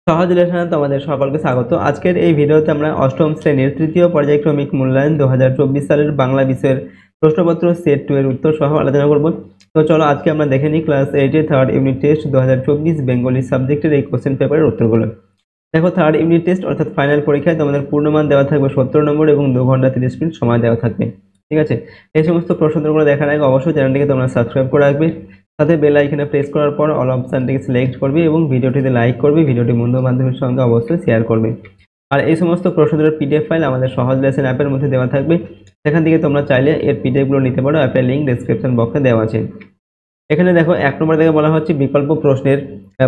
সহজ লেসনে তোমাদের সকলকে স্বাগত। আজকের এই ভিডিওতে আমরা অষ্টম শ্রেণীর তৃতীয় পর্যায়ক্রমিক মূল্যায়ন 2024 সালের বাংলা বিষয়ের প্রশ্নপত্র সেট 2 এর উত্তর সহ আলোচনা করব। তো চলো আজকে আমরা দেখে নিই ক্লাস 8 এর থার্ড ইউনিট টেস্ট 2024 বেঙ্গলি সাবজেক্টের এই কোশ্চেন পেপারের উত্তরগুলো। দেখো, থার্ড ইউনিট টেস্ট অর্থাৎ ফাইনাল পরীক্ষায় তোমাদের পূর্ণমান দেওয়া থাকবে 70 নম্বর এবং 2 ঘন্টা 30 মিনিট সময় দেওয়া থাকবে। ঠিক আছে, এই সমস্ত প্রশ্নগুলো দেখার আগে অবশ্যই চ্যানেলটিকে তোমরা সাবস্ক্রাইব করে রাখবে, সাথে বেল আইকনে প্রেস করার পর অল অপশনটিকে সিলেক্ট করবে এবং ভিডিওটিতে লাইক করবে, ভিডিওটি বন্ধু বান্ধবের সঙ্গে অবশ্যই শেয়ার করবে। আর এই সমস্ত প্রশ্নগুলোর পিডিএফ ফাইল আমাদের সহজ লেসন অ্যাপের মধ্যে দেওয়া থাকবে, সেখান থেকে তোমরা চাইলে এর পিডিএফগুলো নিতে পারো। অ্যাপের লিঙ্ক ডেসক্রিপশন বক্সে দেওয়া আছে। এখানে দেখো, 1 নম্বর থেকে বলা হচ্ছে বিকল্প প্রশ্নের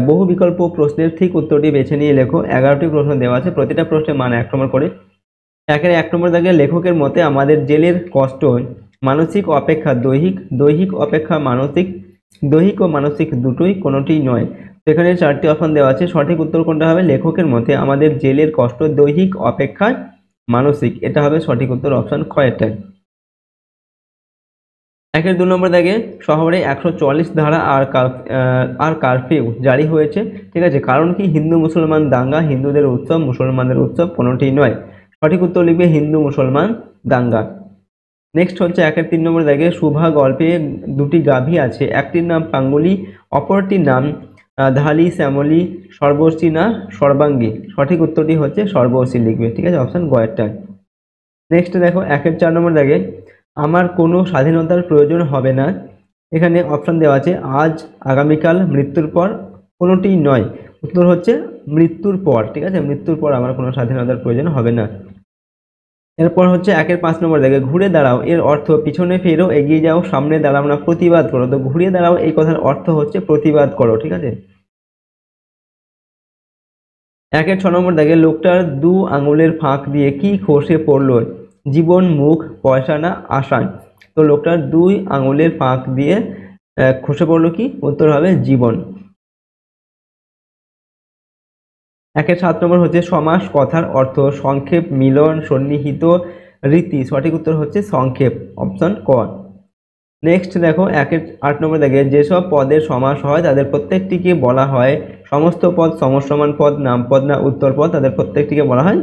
বহু বিকল্প প্রশ্নের ঠিক উত্তরটি বেছে নিয়ে লেখো। 11টি প্রশ্ন দেওয়া আছে, প্রতিটা প্রশ্নের মান 1 নম্বর করে। 1 নম্বর দাগে লেখকের মতে আমাদের জেলের কষ্ট মানসিক অপেক্ষা দৈহিক, দৈহিক অপেক্ষা মানসিক, দৈহিক ও মানসিক দুটোই কোনোটিই নয়। তো এখানে 4টি অপশন দেওয়া আছে, সঠিক উত্তর কোনটা হবে? লেখকের মতে আমাদের জেলের কষ্ট দৈহিক অপেক্ষা মানসিক, এটা হবে সঠিক উত্তর অপশন খ এর। 2 নম্বর দাগে শহরে 144 ধারা আর কারফিউ জারি হয়েছে। ঠিক আছে, কারণ কি? হিন্দু মুসলমান দাঙ্গা, হিন্দুদের উৎসব মুসলমানদের উৎসব কোনোটি নয়। সঠিক উত্তর লিখবে হিন্দু মুসলমান দাঙ্গা। নেক্সট হচ্ছে 3 নম্বর দাগে শুভা গল্পে দুটি গাভী আছে, একটির নাম পাঙ্গুলি, অপরটির নাম ধালি, শ্যামলী, সর্বশী না সর্বাঙ্গী। সঠিক উত্তরটি হচ্ছে সর্বশী লিখবে। ঠিক আছে, অপশন গ এরটা। নেক্সট দেখো 4 নম্বর দাগে আমার কোনো স্বাধীনতার প্রয়োজন হবে না। এখানে অপশন দেওয়া আছে আজ, আগামীকাল, মৃত্যুর পর, কোনোটি নয়। উত্তর হচ্ছে মৃত্যুর পর। ঠিক আছে, মৃত্যুর পর আমার কোনো স্বাধীনতার প্রয়োজন হবে না। এরপর হচ্ছে 5 নম্বর দাগে ঘুরে দাঁড়াও এর অর্থ পিছনে ফেরো, এগিয়ে যাও, সামনে দাঁড়াও না প্রতিবাদ করো। তো ঘুরে দাঁড়াও এই কথার অর্থ হচ্ছে প্রতিবাদ করো। ঠিক আছে, 6 নম্বর দাগে লোকটার 2 আঙুলের ফাঁক দিয়ে কি খসে পড়লো? জীবন, মুখ, পয়সা না আশা। তো লোকটার 2 আঙুলের ফাঁক দিয়ে খসে পড়লো কি? উত্তর হবে জীবন। 7 নম্বর হচ্ছে সমাস কথার অর্থ সংক্ষেপ, মিলন, সন্নিহিত, রীতি। সঠিক উত্তর হচ্ছে সংক্ষেপ, অপশন ক। নেক্সট দেখো 8 নম্বর দাগে যেসব পদের সমাস হয় তাদের প্রত্যেকটিকে বলা হয় সমস্ত পদ, সমস্যমান পদ, নামপদ না উত্তর পদ। তাদের প্রত্যেকটিকে বলা হয়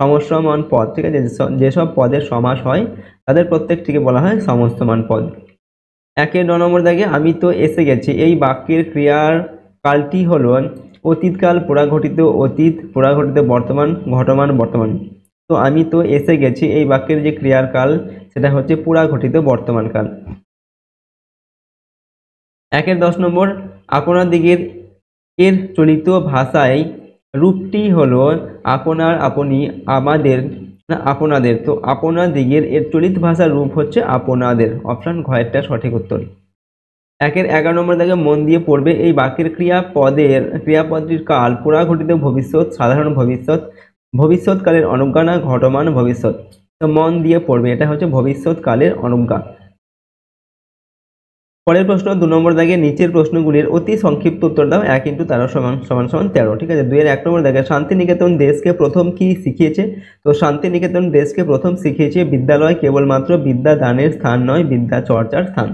সমস্যমান পদ। ঠিক আছে, যেসব পদের সমাস হয় তাদের প্রত্যেকটিকে বলা হয় সমস্তমান পদ। 9 নম্বর দাগে আমি তো এসে গেছি এই বাক্যের ক্রিয়ার কালটি হলো অতীতকাল, পুরাঘটিত অতীত, পুরাঘটিত বর্তমান, ঘটমান বর্তমান। তো আমি তো এসে গেছি এই বাক্যের যে ক্রিয়ার কাল সেটা হচ্ছে পুরাঘটিত বর্তমান কাল। 10 নম্বর আপনার দিকের এর চলিত ভাষায় রূপটি হলো আপনার, আপনি, আমাদের না আপনাদের। তো আপনার দিকের এর চলিত ভাষার রূপ হচ্ছে আপনাদের, অপশন ঘ এরটা সঠিক উত্তর। 11 নম্বর দাগে মন দিয়ে পড়বে এই বাক্যের ক্রিয়াপদটির কাল পুরাঘটিত ভবিষ্যৎ, সাধারণ ভবিষ্যৎ, ভবিষ্যৎকালের অনুজ্ঞা না ঘটমান ভবিষ্যৎ। তো মন দিয়ে পড়বে, এটা হচ্ছে ভবিষ্যৎকালের অনুজ্ঞা। পরের প্রশ্ন 2 নম্বর দাগে নিচের প্রশ্নগুলির অতি সংক্ষিপ্ত উত্তর দাও। 1 × 13 = 13। ঠিক আছে, 2 এর 1 নম্বর দাগে শান্তিনিকেতন দেশকে প্রথম কি শিখিয়েছে? তো শান্তিনিকেতন দেশকে প্রথম শিখিয়েছে বিদ্যালয় কেবলমাত্র বিদ্যা দানের স্থান নয়, বিদ্যা চর্চার স্থান।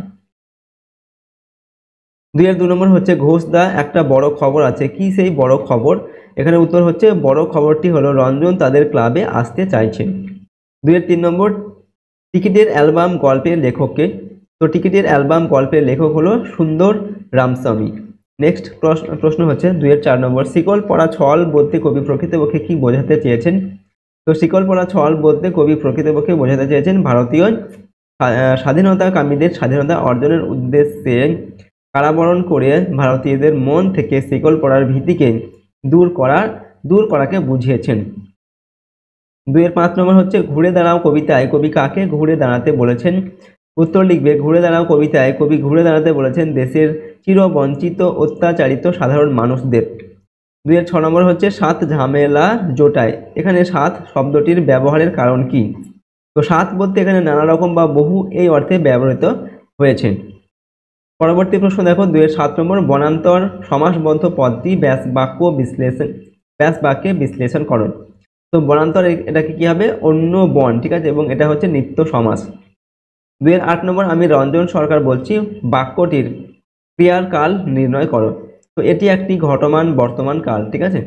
2 এর 2 নম্বর হচ্ছে ঘোষদা একটা বড় খবর আছে, কি সেই বড় খবর? এখানে উত্তর হচ্ছে বড় খবরটি হলো রঞ্জন তাদের ক্লাবে আসতে চাইছে। 2 এর 3 নম্বর টিকিটের অ্যালবাম গল্পের লেখককে? তো টিকিটের অ্যালবাম গল্পের লেখক হলো সুন্দর রামস্বামী। নেক্সট প্রশ্ন হচ্ছে 2 এর 4 নম্বর শিকল পরা ছল বলতে কবি প্রকৃতপক্ষে কি বোঝাতে চেয়েছেন? তো শিকল পরা ছল বলতে কবি প্রকৃতপক্ষে বোঝাতে চেয়েছেন ভারতীয় স্বাধীনতাকামীদের স্বাধীনতা অর্জনের উদ্দেশ্যে কারাবরণ করে ভারতীয়দের মন থেকে শিকল পরার ভীতিকে দূর করাকে বুঝিয়েছেন। 2 এর 5 নম্বর হচ্ছে ঘুরে দাঁড়াও কবিতায় কবি কাকে ঘুরে দাঁড়াতে বলেছেন? উত্তর লিখবে ঘুরে দাঁড়াও কবিতায় কবি ঘুরে দাঁড়াতে বলেছেন দেশের চিরবঞ্চিত অত্যাচারিত সাধারণ মানুষদের। 2 এর 6 নম্বর হচ্ছে সাত ঝামেলা জোটায়। এখানে সাত শব্দটির ব্যবহারের কারণ কি? তো সাত বলতে এখানে নানা রকম বা বহু এই অর্থে ব্যবহৃত হয়েছে। পরবর্তী প্রশ্ন দেখো 2 এর 7 নম্বর বনান্তর সমাসবদ্ধ পদটি ব্যাস বাক্যে বিশ্লেষণ করো। তো বনান্তর এটাকে কি হবে? অন্য বন। ঠিক আছে, এবং এটা হচ্ছে নিত্য সমাস। 2 এর 8 নম্বর আমি রঞ্জন সরকার বলছি বাক্যটির ক্রিয়ার কাল নির্ণয় করো। তো এটি একটি ঘটমান বর্তমান কাল। ঠিক আছে,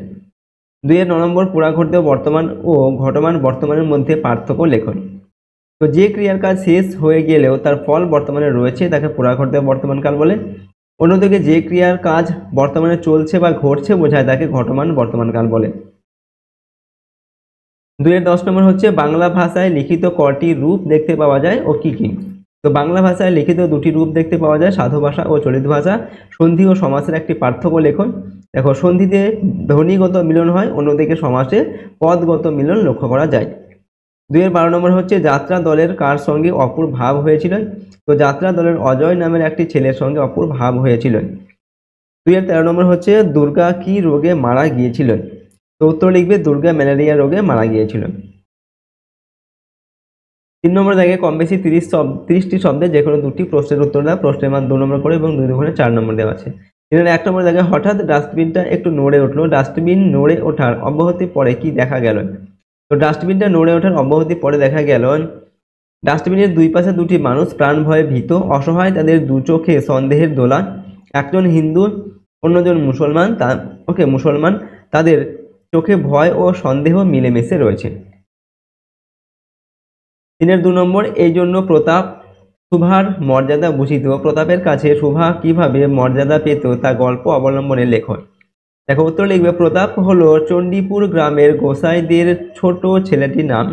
2 নম্বর পুরা ঘটতে বর্তমান ও ঘটমান বর্তমানের মধ্যে পার্থক্য লেখন। তো যে ক্রিয়ার কাজ শেষ হয়ে গেলেও তার ফল বর্তমানে রয়েছে তাকে পুরা ঘটতে বর্তমান কাল বলে। অন্যদিকে যে ক্রিয়ার কাজ বর্তমানে চলছে বা ঘটছে বোঝায় তাকে ঘটমান বর্তমান কাল বলে। 10 নম্বর হচ্ছে বাংলা ভাষায় লিখিত কটি রূপ দেখতে পাওয়া যায় ও কি কি। তো বাংলা ভাষায় লিখিত 2টি রূপ দেখতে পাওয়া যায়, সাধু ভাষা ও চলিত ভাষা। সন্ধি ও সমাসের একটি পার্থক্য লেখন। দেখো, সন্ধিতে ধ্বনিগত মিলন হয়, অন্যদিকে সমাসে পদগত মিলন লক্ষ্য করা যায়। 12 নম্বর হচ্ছে যাত্রা দলের কার সঙ্গে অপুর ভাব হয়েছিল। তো যাত্রা দলের অজয় নামের একটি ছেলের সঙ্গে অপুর ভাব হয়েছিল। 13 নম্বর হচ্ছে দুর্গা কি রোগে মারা গিয়েছিল। তো উত্তর লিখবে দুর্গা ম্যালেরিয়া রোগে মারা গিয়েছিল। 3 নম্বর দেখে কম বেশি 30টি শব্দে যে কোনো 2টি প্রশ্নের উত্তর দাও। প্রশ্নের মান 2 নম্বর করে এবং 2 দুগুণে 4 নম্বর দেওয়া আছে। 1 নম্বর দেখে হঠাৎ ডাস্টবিনটা একটু নড়ে উঠলো। ডাস্টবিন নড়ে ওঠার অব্যাহতি পরে কি দেখা গেল। তো ডাস্টবিনটা নড়ে ওঠার অব্যাহতি পরে দেখা গেল ডাস্টবিনের দুই পাশে 2টি মানুষ প্রাণ ভয়ে ভীত, অসহায়, তাদের দু চোখে সন্দেহের দোলা। একজন হিন্দু, অন্যজন মুসলমান, মুসলমান, তাদের চোখে ভয় ও সন্দেহ মিলেমিশে রয়েছে। 2 নম্বর এই জন্য প্রতাপ সুভার মর্যাদা বুঝিত। প্রতাপের কাছে সুভা কিভাবে মর্যাদা পেত তা গল্প অবলম্বনে লেখন। দেখো, উত্তর লিখবে প্রতাপ হলো চণ্ডীপুর গ্রামের গোসাইদের ছোট ছেলেটির নাম।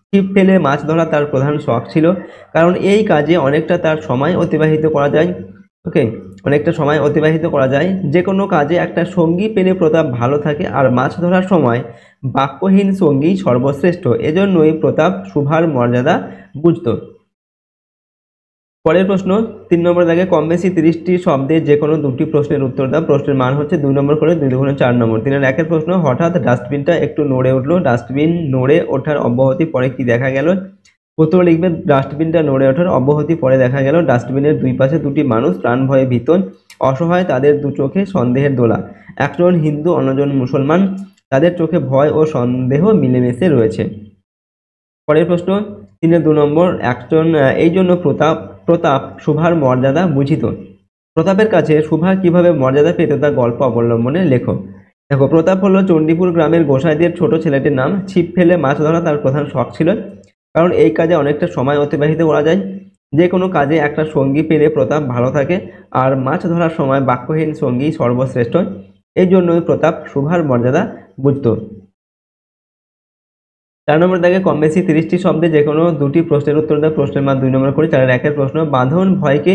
ছিপ ফেলে মাছ ধরা তার প্রধান শখ ছিল, কারণ এই কাজে অনেকটা তার সময় অতিবাহিত করা যায়। অনেকটা সময় অতিবাহিত করা যায়। যে কোনো কাজে একটা সঙ্গী পেলে প্রতাপ ভালো থাকে, আর মাছ ধরার সময় বাক্যহীন সঙ্গী সর্বশ্রেষ্ঠ। এজন্যই প্রতাপ সুভার মর্যাদা বুঝত। পরের প্রশ্ন 3 নম্বর দাগে কম বেশি 30টি শব্দে যে কোনো 2টি প্রশ্নের উত্তর দাও। প্রশ্নের মান হচ্ছে 2 নম্বর করে 2 দুগুণে 4 নম্বর। 3-এর প্রশ্ন হঠাৎ ডাস্টবিনটা একটু নড়ে উঠলো। ডাস্টবিন নড়ে ওঠার অব্যাহতি পরে কি দেখা গেল। উত্তর লিখবে ডাস্টবিনটা নড়ে ওঠার অব্যাহতি পরে দেখা গেল ডাস্টবিনের দুই পাশে 2টি মানুষ প্রাণ ভয়ে ভীত, অসহায়, তাদের দু চোখে সন্দেহের দোলা। একজন হিন্দু, অন্যজন মুসলমান, তাদের চোখে ভয় ও সন্দেহ মিলেমিশে রয়েছে। পরের প্রশ্ন 3-2 নম্বর এই জন্য প্রতাপ সুভার মর্যাদা বুঝিত। প্রতাপের কাছে সুভা কিভাবে মর্যাদা পেত তা গল্প অবলম্বনে লেখো। দেখো, প্রতাপ হলো চণ্ডীপুর গ্রামের গোসাইদের ছোট ছেলেটির নাম। ছিপ ফেলে মাছ ধরা তার প্রধান শখ ছিল, কারণ এই কাজে অনেকটা সময় অতিবাহিত করা যায়। যে কোনো কাজে একটা সঙ্গী পেলে প্রতাপ ভালো থাকে, আর মাছ ধরার সময় বাক্যহীন সঙ্গী সর্বশ্রেষ্ঠ। এই জন্যই প্রতাপ সুভার মর্যাদা বুঝত। 4 নম্বর দাগে কম বেশি 30টি শব্দে যে কোনো 2টি প্রশ্নের উত্তর দাও। প্রশ্নের মান 2 নম্বর করে। 4-এর প্রশ্ন বাঁধন ভয়কে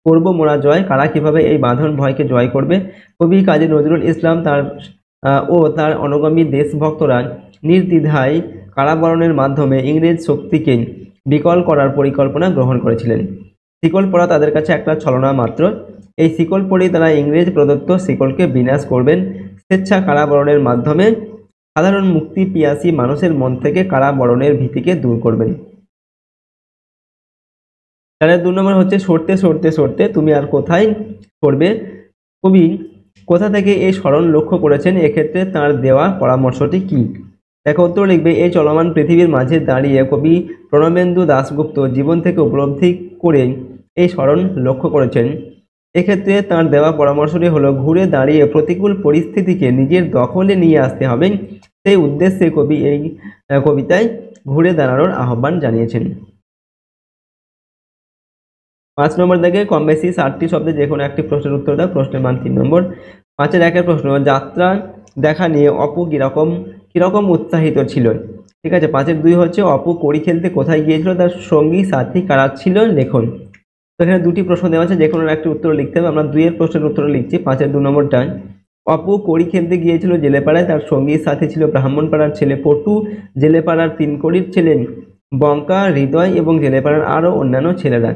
করব মোরা জয়। কারা কিভাবে এই বাঁধন ভয়কে জয় করবে। কবি কাজী নজরুল ইসলাম তার অনুগামী দেশভক্তরা নির্দ্বিধায় কারাবরণের মাধ্যমে ইংরেজ শক্তিকে বিকল করার পরিকল্পনা গ্রহণ করেছিলেন। শিকল পরা তাদের কাছে একটা ছলনা মাত্র। এই শিকল পরেই তারা ইংরেজ প্রদত্ত শিকলকে বিনাশ করবেন। স্বেচ্ছা কারাবরণের মাধ্যমে সাধারণ মুক্তি পিয়াসী মানুষের মন থেকে কারাবরণের ভীতিকে দূর করবেন। 2 নম্বর হচ্ছে সরতে সরতে সরতে তুমি আর কোথায় সরবে। কবি কোথা থেকে এই স্মরণ লক্ষ্য করেছেন, এক্ষেত্রে তার দেওয়া পরামর্শটি কি। দেখো, উত্তর লিখবে এই চলমান পৃথিবীর মাঝে দাঁড়িয়ে কবি প্রণবেন্দু দাশগুপ্ত জীবন থেকে উপলব্ধি করে এই স্মরণ লক্ষ্য করেছেন। এক্ষেত্রে তার দেওয়া পরামর্শটি হলো ঘুরে দাঁড়িয়ে প্রতিকূল পরিস্থিতিকে নিজের দখলে নিয়ে আসতে হবে। সেই উদ্দেশ্যে কবি এই কবিতায় ঘুরে দাঁড়ানোর আহ্বান জানিয়েছেন। 5 নম্বর দাগে কম বেশি 60টি শব্দে যে কোনো একটি প্রশ্নের উত্তর দাও। প্রশ্নের মান 3 নম্বর। 5-এর প্রশ্ন যাত্রা দেখা নিয়ে অপু কিরকম উৎসাহিত ছিল। ঠিক আছে। 5-এর 2 হচ্ছে অপু কড়ি খেলতে কোথায় গিয়েছিল, তার সঙ্গী সাথী কারা ছিল লেখন। তো এখানে 2টি প্রশ্ন দেওয়া আছে, যে কোনো একটি উত্তর লিখতে হবে। আমরা 2-এর প্রশ্নের উত্তর লিখছি। 5-এর 2 নম্বরটা অপু কড়ি খেলতে গিয়েছিল জেলেপাড়ায়, তার সঙ্গীর সাথে ছিল ব্রাহ্মণপাড়ার ছেলে পটু, জেলেপাড়ার 3 কড়ির ছেলে বঙ্কা, হৃদয় এবং জেলেপাড়ার আরও অন্যান্য ছেলেরা।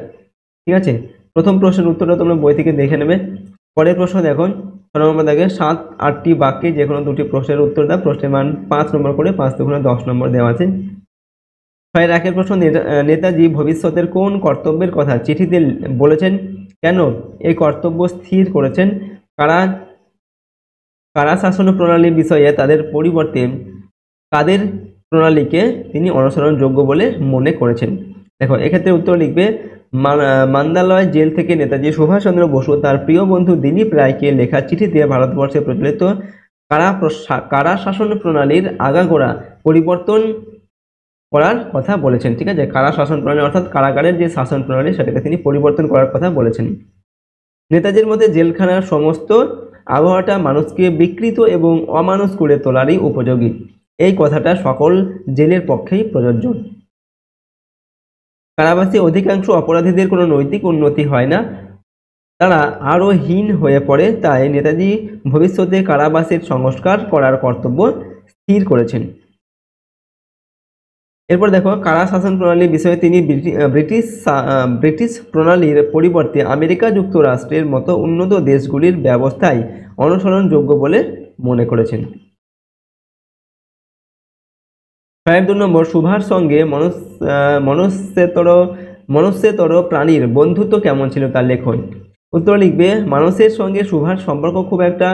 ঠিক আছে। প্রথম প্রশ্নের উত্তরটা তোমরা বই থেকে দেখে নেবে। পরের প্রশ্ন দেখো 6 নম্বর দাগে 7-8টি বাক্যে যে কোনো 2টি প্রশ্নের উত্তর দাও। প্রশ্নের মান 5 নম্বর করে, 5 দুগুণে 10 নম্বর দেওয়া আছে। 6-এর প্রশ্ন নেতাজি ভবিষ্যতের কোন কর্তব্যের কথা চিঠিতে বলেছেন, কেন এই কর্তব্য স্থির করেছেন, কারা শাসন প্রণালীর বিষয়ে তাদের পরিবর্তে কাদের প্রণালীকে তিনি অনুসরণযোগ্য বলে মনে করেছেন। দেখো, এক্ষেত্রে উত্তর লিখবে মান্দালয় জেল থেকে নেতাজি সুভাষচন্দ্র বসু তার প্রিয় বন্ধু দিলীপ রায়কে লেখা চিঠিতে ভারতবর্ষে প্রচলিত কারা শাসন প্রণালীর আগাগোড়া পরিবর্তন করার কথা বলেছেন। ঠিক আছে, কারা শাসন প্রণালী অর্থাৎ কারাগারের যে শাসন প্রণালী সেটাকে তিনি পরিবর্তন করার কথা বলেছেন। নেতাজির মতে জেলখানার সমস্ত আবহাওয়াটা মানুষকে বিকৃত এবং অমানুষ করে তোলারই উপযোগী। এই কথাটা সকল জেলের পক্ষেই প্রযোজ্য। কারাবাসে অধিকাংশ অপরাধীদের কোনো নৈতিক উন্নতি হয় না, তারা আরও হীন হয়ে পড়ে। তাই নেতাজি ভবিষ্যতে কারাবাসের সংস্কার করার কর্তব্য স্থির করেছেন। এরপর দেখো, কারা শাসন প্রণালীর বিষয়ে তিনি ব্রিটিশ প্রণালীর পরিবর্তে আমেরিকা যুক্তরাষ্ট্রের মতো উন্নত দেশগুলির ব্যবস্থাই অনুসরণযোগ্য বলে মনে করেছেন। 2 নম্বর, সুভার সঙ্গে মনুষ্যতর প্রাণীর বন্ধুত্ব কেমন ছিল তার লেখন। উত্তর লিখবে, মানুষের সঙ্গে সুভার সম্পর্ক খুব একটা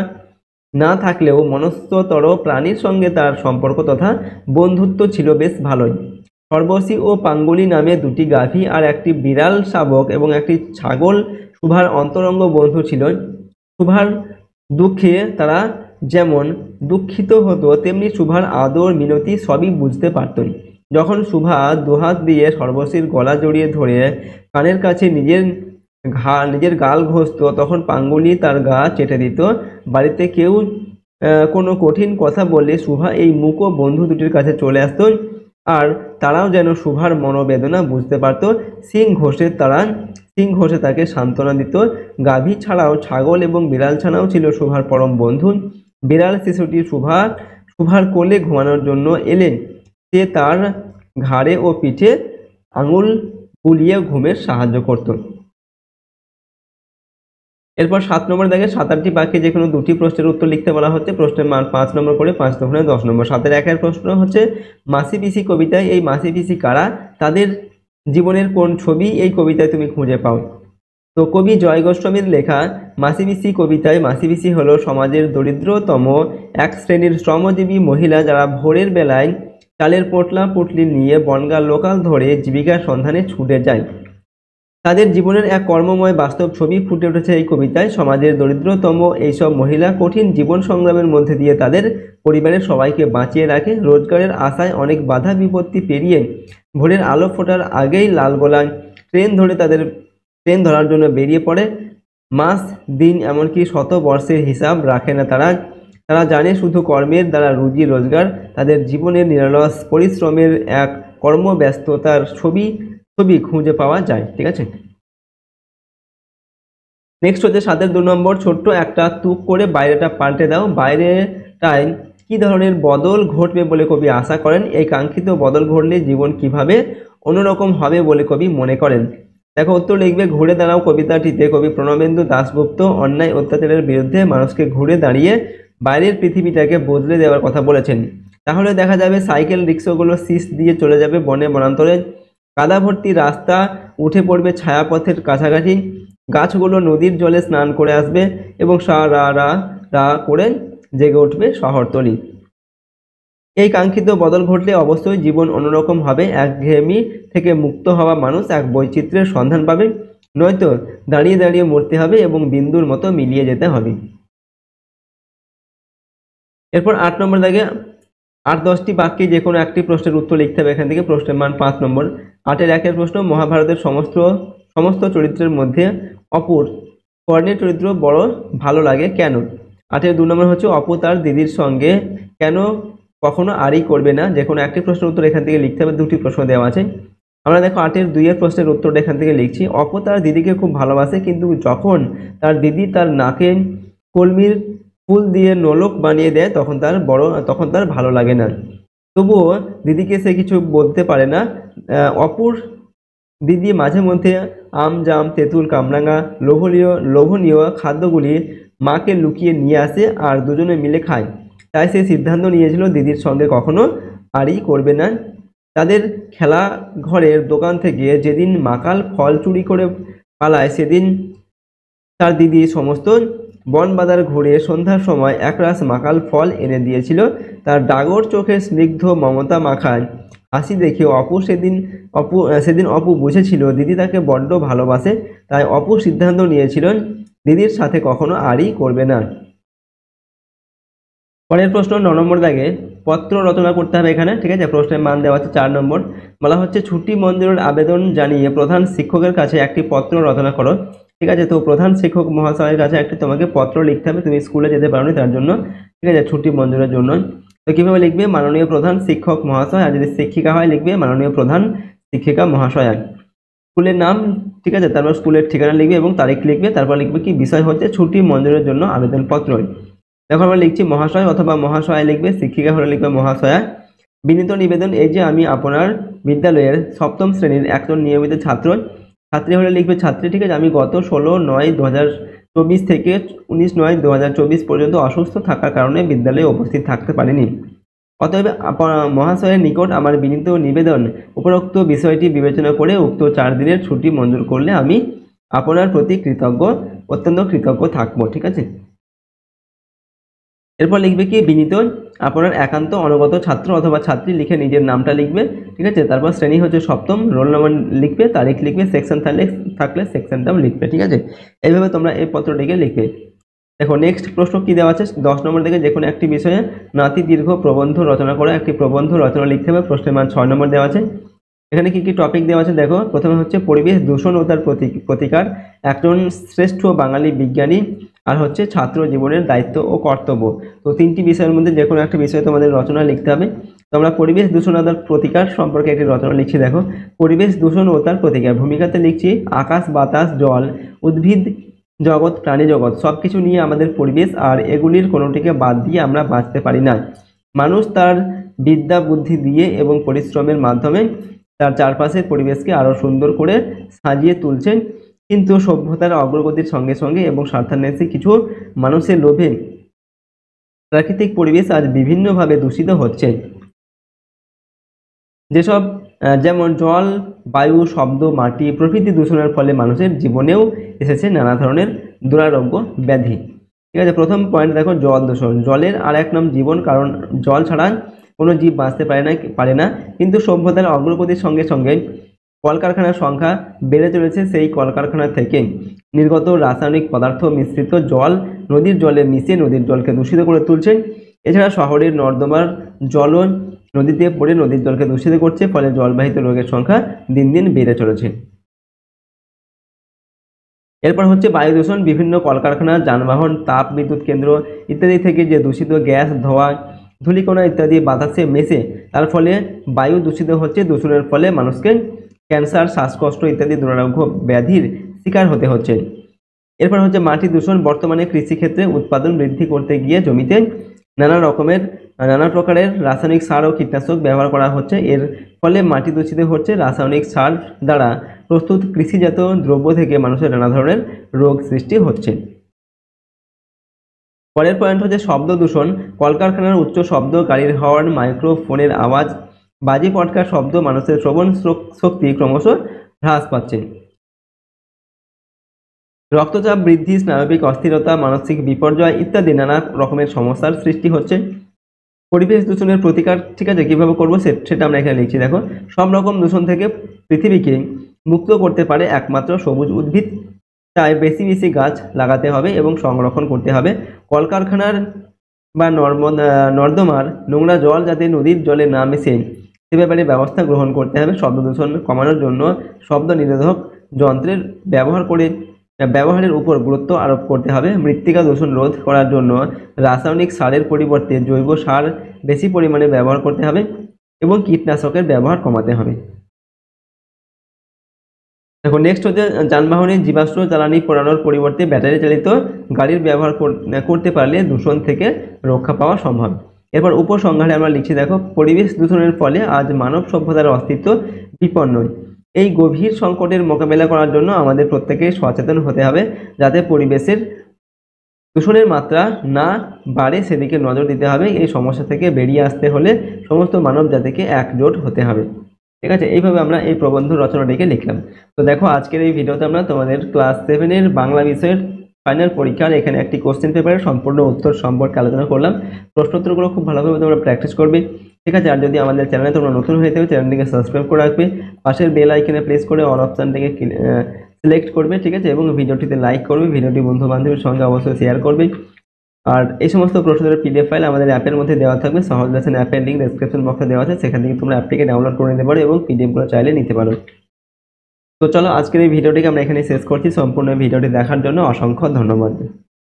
না থাকলেও মনুষ্যতর প্রাণীর সঙ্গে তার সম্পর্ক তথা বন্ধুত্ব ছিল বেশ ভালোই। সর্বশী ও পাঙ্গুলি নামে 2টি গাভী আর একটি বিড়াল শাবক এবং একটি ছাগল সুভার অন্তরঙ্গ বন্ধু ছিল। সুভার দুঃখে তারা যেমন দুঃখিত হতো, তেমনি সুভার আদর মিনতি সবই বুঝতে পারত। যখন সুভা দুহাত দিয়ে সর্বশীর গলা জড়িয়ে ধরে কানের কাছে নিজের গাল ঘষত, তখন পাঙ্গুলি তার গা চেটে দিত। বাড়িতে কেউ কোনো কঠিন কথা বললে সুভা এই মূক বন্ধু দুটির কাছে চলে আসত, আর তারাও যেন সুভার মনোবেদনা বুঝতে পারত। সিং ঘোষে তাকে সান্ত্বনা দিত। গাভী ছাড়াও ছাগল এবং বিড়াল ছানাও ছিল সুভার পরম বন্ধু। বিড়াল শিশুটি সুভার কোলে ঘুমানোর জন্য এলে সে তার ঘাড়ে ও পিঠে আঙুল বুলিয়ে ঘুমের সাহায্য করত। এরপর 7 নম্বর দেখে 7-8টি বাক্যে যে কোনো 2টি প্রশ্নের উত্তর লিখতে বলা হচ্ছে। প্রশ্নের মান 5 নম্বর করে, 5 দফায় 10 নম্বর। 7-এর 1-এর প্রশ্ন হচ্ছে মাসি পিসি কবিতায় এই মাসি পিসি কারা, তাদের জীবনের কোন ছবি এই কবিতায় তুমি খুঁজে পাও। তো কবি জয় গোস্বামীর লেখা মাসি পিসি কবিতায় মাসি পিসি হলো সমাজের দরিদ্রতম এক শ্রেণীর শ্রমজীবী মহিলা, যারা ভোরের বেলায় চালের পোটলা পুটলি নিয়ে বনগাঁ লোকাল ধরে জীবিকার সন্ধানে ছুটে যায়। তাদের জীবনের এক কর্মময় বাস্তব ছবি ফুটে উঠেছে এই কবিতায়। সমাজের দরিদ্রতম এইসব মহিলা কঠিন জীবন সংগ্রামের মধ্যে দিয়ে তাদের পরিবারের সবাইকে বাঁচিয়ে রাখে। রোজগারের আশায় অনেক বাধা বিপত্তি পেরিয়ে ভোরের আলো ফোটার আগেই লালগোলায় ট্রেন ধরার জন্য বেরিয়ে পড়ে। মাস দিন এমনকি শতবর্ষের হিসাব রাখে না তারা জানে শুধু কর্মের দ্বারা রুজি রোজগার। তাদের জীবনের নিরলস পরিশ্রমের এক কর্মব্যস্ততার ছবি খুঁজে পাওয়া যায়। ঠিক আছে, নেক্সট হচ্ছে 7-এর 2 নম্বর, ছোট্ট একটা তুক করে বাইরেটা পাল্টে দাও। বাইরেটায় কি ধরনের বদল ঘটবে বলে কবি আশা করেন? এই কাঙ্ক্ষিত বদল ঘটলে জীবন কিভাবে অন্যরকম হবে বলে কবি মনে করেন? দেখো, উত্তর লিখবে, ঘুরে দাঁড়াও কবিতাটিতে কবি প্রণবেন্দু দাশগুপ্ত অন্যায় অত্যাচারের বিরুদ্ধে মানুষকে ঘুরে দাঁড়িয়ে বাইরের পৃথিবীটাকে বদলে দেওয়ার কথা বলেছেন। তাহলে দেখা যাবে সাইকেল রিক্সাগুলো শীষ দিয়ে চলে যাবে বনে বনান্তরে, কাদা ভর্তি রাস্তা উঠে পড়বে ছায়াপথের কাছাকাছি, গাছগুলো নদীর জলে স্নান করে আসবে এবং সা রা রা রা করে জেগে উঠবে শহরতলি। এই কাঙ্ক্ষিত বদল ঘটলে অবশ্যই জীবন অন্যরকম হবে। একঘেয়েমি থেকে মুক্ত হওয়া মানুষ এক বৈচিত্র্যের সন্ধান পাবে, নয়তো দাঁড়িয়ে দাঁড়িয়ে মরতে হবে এবং বিন্দুর মতো মিলিয়ে যেতে হবে। এরপর 8 নম্বর দাগে 8-10টি বাক্যে যে কোনো একটি প্রশ্নের উত্তর লিখতে হবে। এখান থেকে প্রশ্নের মান 5 নম্বর। 8-এর 1-এর প্রশ্ন, মহাভারতের সমস্ত চরিত্রের মধ্যে অপুর কর্ণের চরিত্র বড় ভালো লাগে কেন? 8-এর 2 নম্বর হচ্ছে অপু তার দিদির সঙ্গে কেন কখনো আড়ি করবে না। যে কোনো একটি প্রশ্নের উত্তর এখান থেকে লিখতে হবে, 2টি প্রশ্ন দেওয়া আছে। আমরা দেখো 8-এর 2-এর প্রশ্নের উত্তরটা এখান থেকে লিখছি। অপু তার দিদিকে খুব ভালোবাসে, কিন্তু যখন তার দিদি তার নাকে কলমির ফুল দিয়ে নোলক বানিয়ে দেয় তখন তার ভালো লাগে না। তবুও দিদিকে সে কিছু বলতে পারে না। অপুর দিদি মাঝে মধ্যে আম জাম তেঁতুল কামরাঙা লোভনীয় খাদ্যগুলি মাকে লুকিয়ে নিয়ে আসে আর দুজনে মিলে খায়। তাই সে সিদ্ধান্ত নিয়েছিল দিদির সঙ্গে কখনো আড়ি করবে না। তাদের খেলা ঘরের দোকান থেকে যেদিন মাকাল ফল চুরি করে পালায়, সেদিন তার দিদি সমস্ত বনবাজার ঘুরে সন্ধ্যার সময় একরাশ মাকাল ফল এনে দিয়েছিল। তার ডাগর চোখে স্নিগ্ধ মমতা মাখায় হাসি দেখে সেদিন অপু বুঝেছিল দিদি তাকে বড্ড ভালোবাসে। তাই অপু সিদ্ধান্ত নিয়েছিল দিদির সাথে কখনো আড়ি করবে না। পরের প্রশ্ন 9 নম্বর দাগে পত্র রচনা করতে হবে এখানে, ঠিক আছে। প্রশ্নের মান দেওয়া আছে 4 নম্বর। বলা হচ্ছে ছুটি মঞ্জুরের আবেদন জানিয়ে প্রধান শিক্ষকের কাছে একটি পত্র রচনা করো, ঠিক আছে। তো প্রধান শিক্ষক মহাশয়ের কাছে একটি তোমাকে পত্র লিখতে হবে, তুমি স্কুলে যেতে পারোনি তার জন্য, ঠিক আছে, ছুটি মঞ্জুরের জন্য। তো কিভাবে লিখবে? মাননীয় প্রধান শিক্ষক মহাশয়, আর যদি শিক্ষিকা হয় লিখবে মাননীয় প্রধান শিক্ষিকা মহাশয়া। স্কুলের নাম, ঠিক আছে, তারপর স্কুলের ঠিকানা লিখবে এবং তারিখ লিখবে, তারপর লিখবে কি বিষয় হচ্ছে ছুটি মঞ্জুরের জন্য আবেদনপত্র। দেখো আমরা লিখছি মহাশয় অথবা মহাশয়া লিখবে, শিক্ষিকা হলে লিখবে মহাশয়া। বিনীত নিবেদন, এই যে আমি আপনার বিদ্যালয়ের সপ্তম শ্রেণীর একজন নিয়মিত ছাত্র, ছাত্রী হলে লিখবে ছাত্রী, ঠিক আছে। আমি গত 16/9/2024 থেকে 19/9/2024 পর্যন্ত অসুস্থ থাকার কারণে বিদ্যালয়ে উপস্থিত থাকতে পারিনি। অতএব মহাশয়ের নিকট আমার বিনীত নিবেদন, উপরোক্ত বিষয়টি বিবেচনা করে উক্ত 4 দিনের ছুটি মঞ্জুর করলে আমি আপনার প্রতি কৃতজ্ঞ, অত্যন্ত কৃতজ্ঞ থাকবো, ঠিক আছে। এরপর লিখবে কি বিনীত আপনার একান্ত অনুগত ছাত্র অথবা ছাত্রী, লিখে নিজের নামটা লিখবে, ঠিক আছে। তারপর শ্রেণী হচ্ছে সপ্তম, রোল নম্বর লিখবে, তারিখ লিখবে, সেকশন থাকলে সেকশনটাও লিখবে, ঠিক আছে। এইভাবে তোমরা এই পত্রটিকে লিখবে। দেখো নেক্সট প্রশ্ন কি দেওয়া আছে 10 নম্বর থেকে, যে কোনো একটি বিষয়ে নাতি দীর্ঘ প্রবন্ধ রচনা করে একটি প্রবন্ধ রচনা লিখতে হবে। প্রশ্নের মান 6 নম্বর দেওয়া আছে। এখানে কি কি টপিক দেওয়া আছে দেখো। প্রথমে হচ্ছে পরিবেশ দূষণ ও তার প্রতিকার, একজন শ্রেষ্ঠ বাঙালি বিজ্ঞানী, আর হচ্ছে ছাত্র জীবনের দায়িত্ব ও কর্তব্য। তো 3টি বিষয়ের মধ্যে যে কোনো একটা বিষয়ে তোমাদের রচনা লিখতে হবে। তো আমরা পরিবেশ দূষণ ও তার প্রতিকার সম্পর্কে একটি রচনা লিখছি। দেখো পরিবেশ দূষণ ও তার প্রতিকার, ভূমিকাতে লিখছি আকাশ বাতাস জল উদ্ভিদ জগৎ প্রাণী জগৎ সবকিছু নিয়ে আমাদের পরিবেশ, আর এগুলির কোনোটিকে বাদ দিয়ে আমরা বাঁচতে পারি না। মানুষ তার বিদ্যা বুদ্ধি দিয়ে এবং পরিশ্রমের মাধ্যমে তার চারপাশের পরিবেশকে আরো সুন্দর করে সাজিয়ে তুলছেন, কিন্তু সভ্যতার অগ্রগতির সঙ্গে সঙ্গে এবং স্বার্থান্বেষী কিছু মানুষের লোভে প্রাকৃতিক পরিবেশ আজ বিভিন্নভাবে দূষিত হচ্ছে। যেসব যেমন জল বায়ু শব্দ মাটি প্রভৃতি দূষণের ফলে মানুষের জীবনেও এসেছে নানা ধরনের দুরারোগ্য ব্যাধি, ঠিক আছে। প্রথম পয়েন্ট দেখো জল দূষণ, জলের আর এক নাম জীবন, কারণ জল ছাড়া কোনো জীব বাঁচতে পারে না। কিন্তু সভ্যতার অগ্রগতির সঙ্গে সঙ্গে কলকারখানার সংখ্যা বেড়ে চলেছে, সেই কলকারখানা থেকে নির্গত রাসায়নিক পদার্থ মিশ্রিত জল নদীর জলে মিশিয়ে নদীর জলকে দূষিত করে তুলছে। এছাড়া শহরের নর্দমার জলও নদীতে পড়ে নদীর জলকে দূষিত করছে, ফলে জলবাহিত রোগের সংখ্যা দিন দিন বেড়ে চলেছে। এরপর হচ্ছে বায়ু দূষণ, বিভিন্ন কলকারখানা যানবাহন তাপ বিদ্যুৎ কেন্দ্র ইত্যাদি থেকে যে দূষিত গ্যাস ধোঁয়া ধূলিকণা ইত্যাদি বাতাসে মেশে তার ফলে বায়ু দূষিত হচ্ছে। দূষণের ফলে মানুষকে ক্যান্সার শ্বাসকষ্ট ইত্যাদি দুরারোগ্য ব্যাধির শিকার হতে হচ্ছে। এরপর হচ্ছে মাটি দূষণ, বর্তমানে কৃষিক্ষেত্রে উৎপাদন বৃদ্ধি করতে গিয়ে জমিতে নানা প্রকারের রাসায়নিক সার ও কীটনাশক ব্যবহার করা হচ্ছে, এর ফলে মাটি দূষিত হচ্ছে। রাসায়নিক সার দ্বারা প্রস্তুত কৃষিজাত দ্রব্য থেকে মানুষের নানা ধরনের রোগ সৃষ্টি হচ্ছে। পরের পয়েন্ট হচ্ছে শব্দ দূষণ, কলকারখানার উচ্চ শব্দ, গাড়ির হর্ন, মাইক্রোফোনের আওয়াজ, বাজি পটকার শব্দ মানুষের শ্রবণ শক্তি ক্রমশ হ্রাস পাচ্ছে। রক্তচাপ বৃদ্ধি, স্নায়বিক অস্থিরতা, মানসিক বিপর্যয় ইত্যাদি নানা রকমের সমস্যার সৃষ্টি হচ্ছে। পরিবেশ দূষণের প্রতিকার, ঠিক আছে, কিভাবে করবো সেটা আমরা এখানে লিখছি। দেখো সব রকম দূষণ থেকে পৃথিবীকে মুক্ত করতে পারে একমাত্র সবুজ উদ্ভিদ, তাই বেশি বেশি গাছ লাগাতে হবে এবং সংরক্ষণ করতে হবে। কলকারখানার বা নর্দমার নোংরা জল যাতে নদীর জলে না মিশে সে ব্যাপারে ব্যবস্থা গ্রহণ করতে হবে। শব্দ দূষণ কমানোর জন্য শব্দ নিরোধক যন্ত্রের ব্যবহারের উপর গুরুত্ব আরোপ করতে হবে। মৃত্তিকা দূষণ রোধ করার জন্য রাসায়নিক সারের পরিবর্তে জৈব সার বেশি পরিমাণে ব্যবহার করতে হবে এবং কীটনাশকের ব্যবহার কমাতে হবে। দেখো নেক্সট হচ্ছে যানবাহনের জীবাশ্ম জ্বালানি পোড়ানোর পরিবর্তে ব্যাটারি চালিত গাড়ির ব্যবহার করতে পারলে দূষণ থেকে রক্ষা পাওয়া সম্ভব। এরপর উপসংহারে আমরা লিখছি দেখো পরিবেশ দূষণের ফলে আজ মানব সভ্যতার অস্তিত্ব বিপন্ন। এই গভীর সংকটের মোকাবেলা করার জন্য আমাদের প্রত্যেকেই সচেতন হতে হবে, যাতে পরিবেশের দূষণের মাত্রা না বাড়ে সেদিকে নজর দিতে হবে। এই সমস্যা থেকে বেরিয়ে আসতে হলে সমস্ত মানব জাতিকে একজোট হতে হবে, ঠিক আছে। এইভাবে আমরা এই প্রবন্ধ রচনাটিকে লিখলাম। তো দেখো আজকের এই ভিডিওতে আমরা তোমাদের ক্লাস 7-এর বাংলা বিষয়ের ফাইনাল পরীক্ষার এখানে একটি কোশ্চেন পেপারের সম্পূর্ণ উত্তর সম্পর্কে আলোচনা করলাম। প্রশ্নোত্তরগুলো খুব ভালোভাবে তোমরা প্র্যাকটিস করবে, ঠিক আছে। আর যদি আমাদের চ্যানেলে তোমরা নতুন হয়ে থাকো চ্যানেলটিকে সাবস্ক্রাইব করে রাখবে, পাশের বেল আইকনে প্রেস করে অল অপশানটিকে সিলেক্ট করবে, ঠিক আছে, এবং ভিডিওটিতে লাইক করবে, ভিডিওটি বন্ধু বান্ধবের সঙ্গে অবশ্যই শেয়ার করবে। আর এই সমস্ত প্রশ্নের পিডিএফ ফাইল আমাদের অ্যাপের মধ্যে দেওয়া থাকবে। সহজ লেসন অ্যাপের লিঙ্ক ডেসক্রিপশন বক্সে দেওয়া আছে, সেখান থেকে তোমরা অ্যাপটিকে ডাউনলোড করে নিতে পারো এবং পিডিএফগুলো চাইলে নিতে পারো। তো চলো আজকের এই ভিডিওটিকে আমরা এখানে শেষ করছি। সম্পূর্ণ ভিডিওটি দেখার জন্য অসংখ্য ধন্যবাদ।